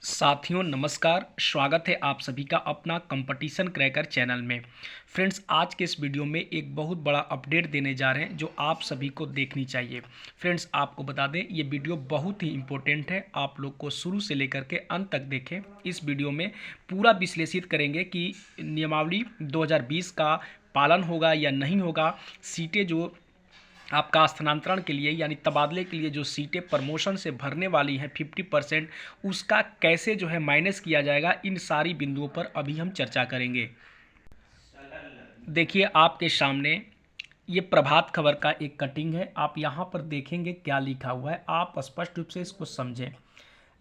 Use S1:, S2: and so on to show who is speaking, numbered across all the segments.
S1: साथियों नमस्कार। स्वागत है आप सभी का अपना कंपटीशन क्रैकर चैनल में। फ्रेंड्स, आज के इस वीडियो में एक बहुत बड़ा अपडेट देने जा रहे हैं जो आप सभी को देखनी चाहिए। फ्रेंड्स, आपको बता दें ये वीडियो बहुत ही इंपॉर्टेंट है। आप लोग को शुरू से लेकर के अंत तक देखें। इस वीडियो में पूरा विश्लेषित करेंगे कि नियमावली 2020 का पालन होगा या नहीं होगा। सीटें जो आपका स्थानांतरण के लिए यानी तबादले के लिए जो सीटें प्रमोशन से भरने वाली हैं 50%, उसका कैसे जो है माइनस किया जाएगा, इन सारी बिंदुओं पर अभी हम चर्चा करेंगे। देखिए आपके सामने ये प्रभात खबर का एक कटिंग है। आप यहाँ पर देखेंगे क्या लिखा हुआ है, आप स्पष्ट रूप से इसको समझें।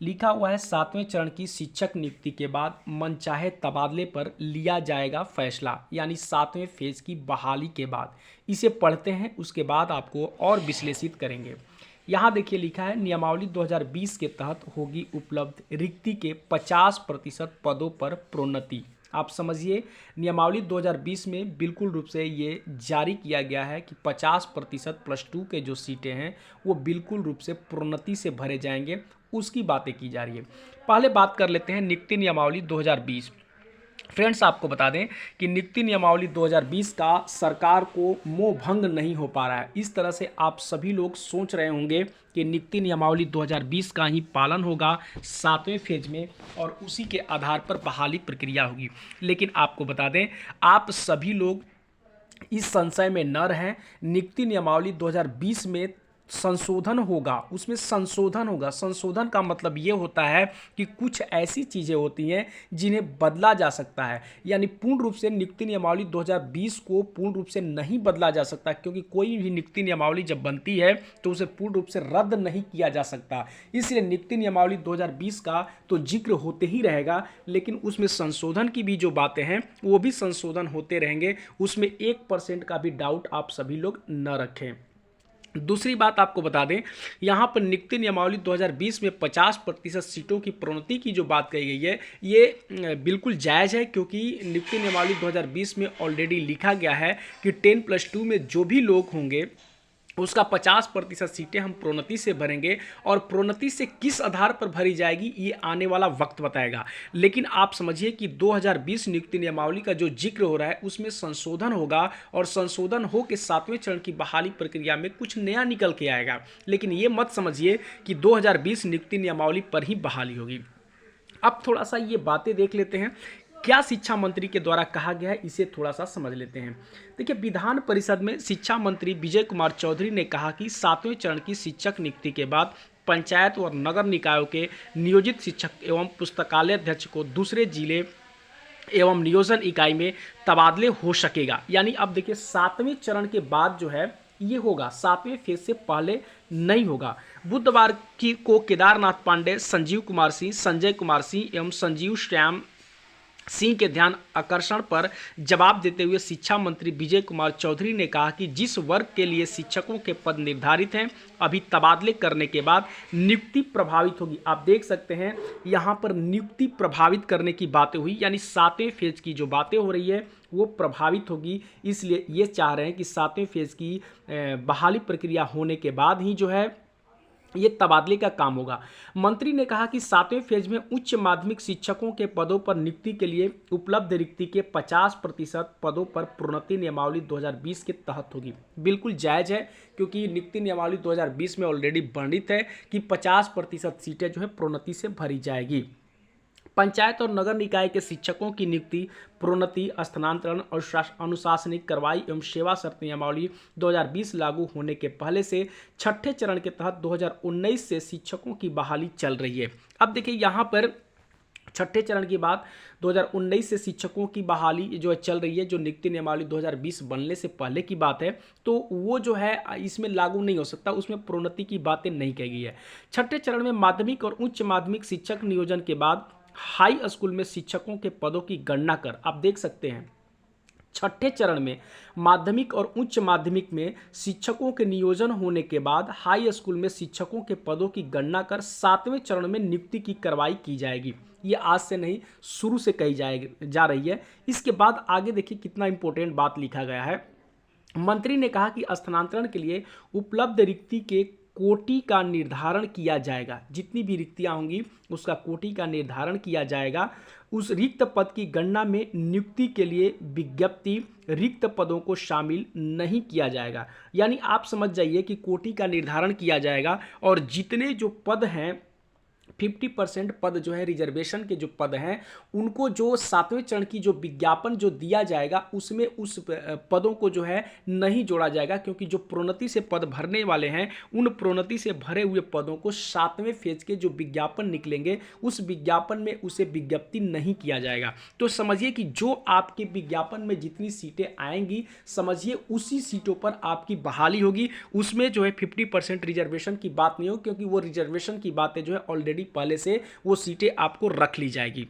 S1: लिखा हुआ है 7वें चरण की शिक्षक नियुक्ति के बाद मनचाहे तबादले पर लिया जाएगा फैसला, यानी 7वें फेज की बहाली के बाद। इसे पढ़ते हैं, उसके बाद आपको और विश्लेषित करेंगे। यहाँ देखिए लिखा है नियमावली 2020 के तहत होगी उपलब्ध रिक्ति के 50% पदों पर प्रोन्नति। आप समझिए, नियमावली 2020 में बिल्कुल रूप से ये जारी किया गया है कि 50% +2 के जो सीटें हैं वो बिल्कुल रूप से प्रोन्नति से भरे जाएंगे, उसकी बातें की जा रही है। पहले बात कर लेते हैं नियुक्ति नियमावली 2020। फ्रेंड्स, आपको बता दें कि नियुक्ति नियमावली 2020 का सरकार को मोह भंग नहीं हो पा रहा है। इस तरह से आप सभी लोग सोच रहे होंगे कि नियुक्ति नियमावली 2020 का ही पालन होगा 7वें फेज में और उसी के आधार पर बहाली प्रक्रिया होगी। लेकिन आपको बता दें, आप सभी लोग इस संशय में न रहें। नियुक्ति नियमावली 2020 में संशोधन होगा, उसमें संशोधन होगा। संशोधन का मतलब ये होता है कि कुछ ऐसी चीज़ें होती हैं जिन्हें बदला जा सकता है, यानी पूर्ण रूप से नियुक्ति नियमावली 2020 को पूर्ण रूप से नहीं बदला जा सकता, क्योंकि कोई भी नियुक्ति नियमावली जब बनती है तो उसे पूर्ण रूप से रद्द नहीं किया जा सकता। इसलिए नियुक्ति नियमावली 2020 का तो जिक्र होते ही रहेगा, लेकिन उसमें संशोधन की भी जो बातें हैं वो भी संशोधन होते रहेंगे। उसमें 1% का भी डाउट आप सभी लोग न रखें। दूसरी बात आपको बता दें, यहाँ पर नियुक्ति नियमावली 2020 में 50% सीटों की प्रोन्नति की जो बात कही गई है ये बिल्कुल जायज़ है, क्योंकि नियुक्ति नियमावली 2020 में ऑलरेडी लिखा गया है कि 10+2 में जो भी लोग होंगे उसका 50% सीटें हम प्रोन्नति से भरेंगे, और प्रोन्नति से किस आधार पर भरी जाएगी ये आने वाला वक्त बताएगा। लेकिन आप समझिए कि 2020 नियुक्ति नियमावली का जो जिक्र हो रहा है उसमें संशोधन होगा, और संशोधन हो के 7वें चरण की बहाली प्रक्रिया में कुछ नया निकल के आएगा। लेकिन ये मत समझिए कि 2020 नियुक्ति नियमावली पर ही बहाली होगी। अब थोड़ा सा ये बातें देख लेते हैं, क्या शिक्षा मंत्री के द्वारा कहा गया है, इसे थोड़ा सा समझ लेते हैं। देखिए, विधान परिषद में शिक्षा मंत्री विजय कुमार चौधरी ने कहा कि 7वें चरण की शिक्षक नियुक्ति के बाद पंचायत और नगर निकायों के नियोजित शिक्षक एवं पुस्तकालय अध्यक्ष को दूसरे जिले एवं नियोजन इकाई में तबादले हो सकेगा। यानी अब देखिए 7वें चरण के बाद जो है ये होगा, 7वें फेज से पहले नहीं होगा। बुधवार को केदारनाथ पांडे, संजीव कुमार सिंह, संजय कुमार सिंह एवं संजीव श्याम सिंह के ध्यान आकर्षण पर जवाब देते हुए शिक्षा मंत्री विजय कुमार चौधरी ने कहा कि जिस वर्ग के लिए शिक्षकों के पद निर्धारित हैं, अभी तबादले करने के बाद नियुक्ति प्रभावित होगी। आप देख सकते हैं यहाँ पर नियुक्ति प्रभावित करने की बातें हुई, यानी 7वें फेज की जो बातें हो रही है वो प्रभावित होगी। इसलिए ये चाह रहे हैं कि 7वें फेज की बहाली प्रक्रिया होने के बाद ही जो है ये तबादले का काम होगा। मंत्री ने कहा कि 7वें फेज में उच्च माध्यमिक शिक्षकों के पदों पर नियुक्ति के लिए उपलब्ध रिक्ति के 50% पदों पर प्रोन्नति नियमावली 2020 के तहत होगी। बिल्कुल जायज़ है, क्योंकि नियुक्ति नियमावली 2020 में ऑलरेडी वर्णित है कि 50% सीटें जो है प्रोन्नति से भरी जाएगी। पंचायत और नगर निकाय के शिक्षकों की नियुक्ति, प्रोन्नति, स्थानांतरण और अनुशासनिक कार्रवाई एवं सेवा शर्त नियमावली 2020 लागू होने के पहले से छठे चरण के तहत 2019 से शिक्षकों की बहाली चल रही है। अब देखिए यहाँ पर छठे चरण की बात 2019 से शिक्षकों की बहाली जो है चल रही है, जो नियुक्ति नियमावली 2020 बनने से पहले की बात है, तो वो जो है इसमें लागू नहीं हो सकता, उसमें प्रोन्नति की बातें नहीं कही गई है। छठे चरण में माध्यमिक और उच्च माध्यमिक शिक्षक नियोजन के बाद हाई स्कूल में शिक्षकों के पदों की गणना कर, आप देख सकते हैं छठे चरण में माध्यमिक और उच्च माध्यमिक में शिक्षकों के नियोजन होने के बाद हाई स्कूल में शिक्षकों के पदों की गणना कर 7वें चरण में नियुक्ति की कार्रवाई की जाएगी। ये आज से नहीं, शुरू से कही जा रही है। इसके बाद आगे देखिए कितना इंपॉर्टेंट बात लिखा गया है। मंत्री ने कहा कि स्थानांतरण के लिए उपलब्ध रिक्ति के कोटि का निर्धारण किया जाएगा। जितनी भी रिक्तियां होंगी उसका कोटि का निर्धारण किया जाएगा। उस रिक्त पद की गणना में नियुक्ति के लिए विज्ञप्ति रिक्त पदों को शामिल नहीं किया जाएगा। यानी आप समझ जाइए कि कोटि का निर्धारण किया जाएगा और जितने जो पद हैं 50% पद जो है रिजर्वेशन के जो पद हैं उनको जो 7वें चरण की जो विज्ञापन जो दिया जाएगा उसमें उस पदों को जो है नहीं जोड़ा जाएगा, क्योंकि जो प्रोन्नति से पद भरने वाले हैं उन प्रोन्नति से भरे हुए पदों को 7वें फेज के जो विज्ञापन निकलेंगे उस विज्ञापन में उसे विज्ञप्ति नहीं किया जाएगा। तो समझिए कि जो आपके विज्ञापन में जितनी सीटें आएंगी समझिए उसी सीटों पर आपकी बहाली होगी। उसमें जो है 50% रिजर्वेशन की बात नहीं होगी, क्योंकि वो रिजर्वेशन की बातें जो है ऑलरेडी पहले से वो सीटें आपको रख ली जाएगी।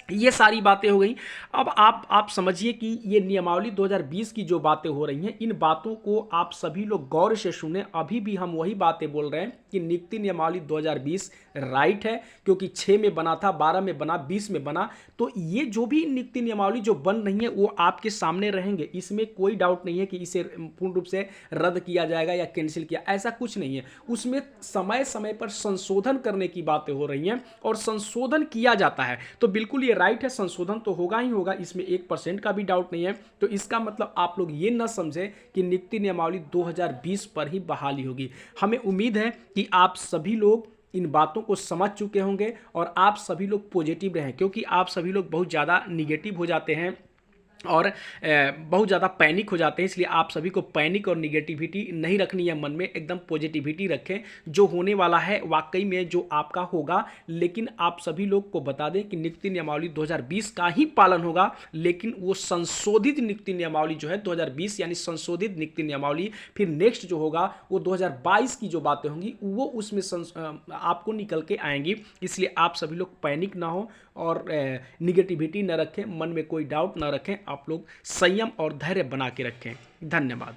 S1: ये सारी बातें हो गई। अब आप समझिए कि ये नियमावली 2020 की जो बातें हो रही हैं इन बातों को आप सभी लोग गौर से सुने। अभी भी हम वही बातें बोल रहे हैं कि नियुक्ति नियमावली 2020 राइट है, क्योंकि 6 में बना था, 12 में बना, 20 में बना। तो ये जो भी नियुक्ति नियमावली जो बन रही है वो आपके सामने रहेंगे, इसमें कोई डाउट नहीं है कि इसे पूर्ण रूप से रद्द किया जाएगा या कैंसिल किया, ऐसा कुछ नहीं है। उसमें समय समय पर संशोधन करने की बातें हो रही हैं और संशोधन किया जाता है। तो बिल्कुल राइट है, संशोधन तो होगा ही होगा, इसमें 1% का भी डाउट नहीं है। तो इसका मतलब आप लोग ये न समझे कि नियुक्ति नियमावली 2020 पर ही बहाली होगी। हमें उम्मीद है कि आप सभी लोग इन बातों को समझ चुके होंगे और आप सभी लोग पॉजिटिव रहें, क्योंकि आप सभी लोग बहुत ज़्यादा निगेटिव हो जाते हैं और बहुत ज़्यादा पैनिक हो जाते हैं। इसलिए आप सभी को पैनिक और निगेटिविटी नहीं रखनी है मन में, एकदम पॉजिटिविटी रखें। जो होने वाला है वाकई में जो आपका होगा, लेकिन आप सभी लोग को बता दें कि नियुक्ति नियमावली 2020 का ही पालन होगा, लेकिन वो संशोधित नियुक्ति नियमावली जो है 2020 यानी संशोधित नियुक्ति नियमावली, फिर नेक्स्ट जो होगा वो 2022 की जो बातें होंगी वो उसमें आपको निकल के आएंगी। इसलिए आप सभी लोग पैनिक ना हो और निगेटिविटी न रखें, मन में कोई डाउट ना रखें। आप लोग संयम और धैर्य बना के रखें। धन्यवाद।